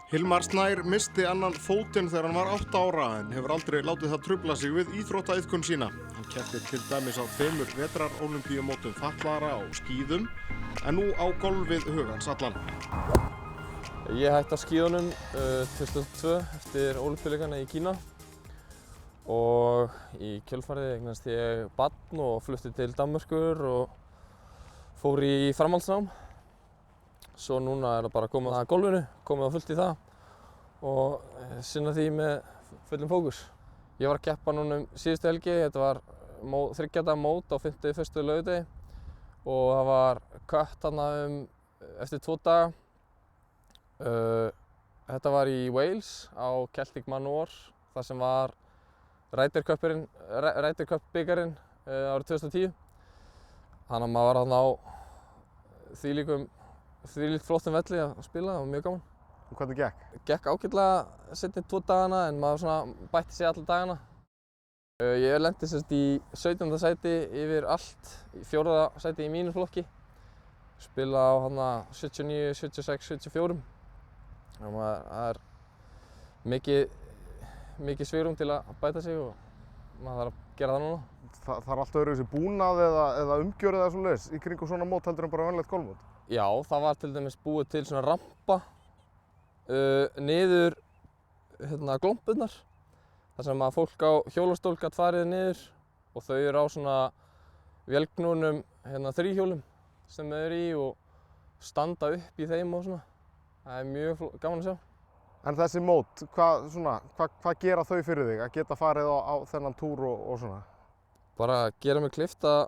Hilmar Snær missti annan fótinn þegar hann var 8 ára en hefur aldrei látið það trufla sig við íþróttaiðkun sína. Hann keppti til dæmis á 2 vetrarólympíumótum fatlaðra á skíðum en nú á golfið hugans allan. Ég hætti á skíðunum 2002 eftir Ólympíuleikana í Kína og í kjölfarið eignast ég barn og flutti til Danmerkur og fór í framhaldsnám. Svo núna er það bara komið að golfinu, komið á fullt í það og sinna því með fullum fókus. Ég var að keppa núna síðustu helgi, þetta var 3 daga mót á 51. laugardegi og það var kött þarna eftir 2 daga. Þetta var í Wales á Celtic Manor, þar sem var Ryder Cup bikarinn árið 2010. Þannig að maður var þarna á þvílíkt flottum velli að spila, það var mjög gaman. Og hvernig gekk? Gekk ágætlega seinni 2 dagana en maður svona bætti sig alla dagana. Ég lenti í 17. sæti yfir allt, í 4. sæti í mínum flokki. Spila á 79, 76, 74. Það er mikið svigrúm til að bæta sig og maður þarf að gera það núna. Það er alltaf öðruvísi búnað eða umgjörð eða svoleiðis í kringum svona mót heldur en bara venjulegt golfmót? Já, það var til dæmis búið til svona rampa niður glómpurnar þar sem að fólk á hjólastól gat farið niður og þau eru á svona vélknúnum 3-hjólum sem þau eru í og standa upp í þeim og svona. Það er mjög gaman að sjá. En þessi mót, hvað gera þau fyrir þig að geta farið á þennan túr og svona? Bara gera mig kleift að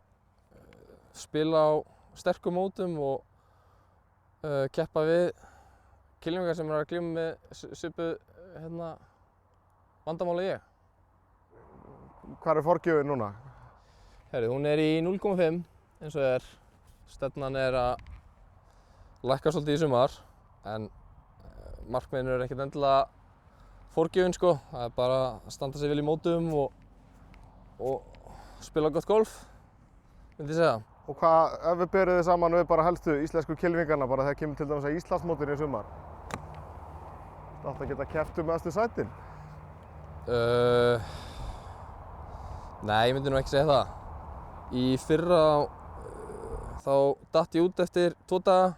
spila á sterkum mótum og keppa við kylfingar sem eru að glíma með svipuð vandamál og ég. Hvar er forgjöfin núna? Hún er í 0,5 eins og er. Stefnan er að lækka svolítið í sumar en markmiðin eru ekkert endilega forgjöfin sko. Það er bara að standa sig vel í mótum og spila gott golf, myndi ég segja. Og hvað, ef við berum þið saman við bara helstu íslensku kylfingarna bara þegar kemur til dæmis að Íslandsmótinu í sumar? Það átti að geta keppt efstu sætin? Nei, ég myndi nú ekki segja það. Í fyrra þá datt ég út eftir 2 daga.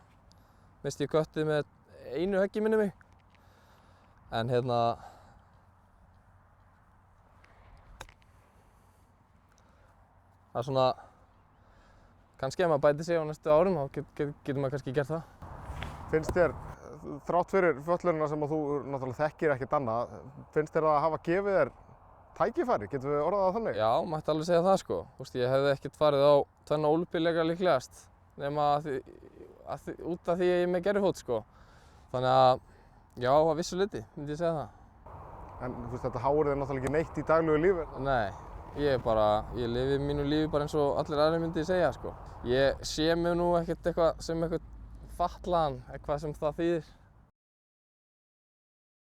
Missti ég köttið með 1 höggi minni mig. En það er svona, kannski ef maður bætir sig á næstu árum þá getur maður kannski gert það. Finnst þér, þrátt fyrir fötlunina sem að þú náttúrulega þekkir ekkert annað, finnst þér það að hafa gefið þér tækifæri? Getum við orðað það þannig? Já, mætti alveg segja það sko. Ég hefði ekkert farið á 2 Ólympíuleika líklegast nema út af því að ég er með gervifót sko. Þannig að, já, að vissu leyti myndi ég segja það. En þetta háir þér náttúrulega ekki neitt í daglegu lífi? Nei, ég lifi mínu lífi bara eins og allir aðrir myndi ég segja sko. Ég sé mig nú ekkert eitthvað sem eitthvað fatlaðan, eitthvað sem það þýðir.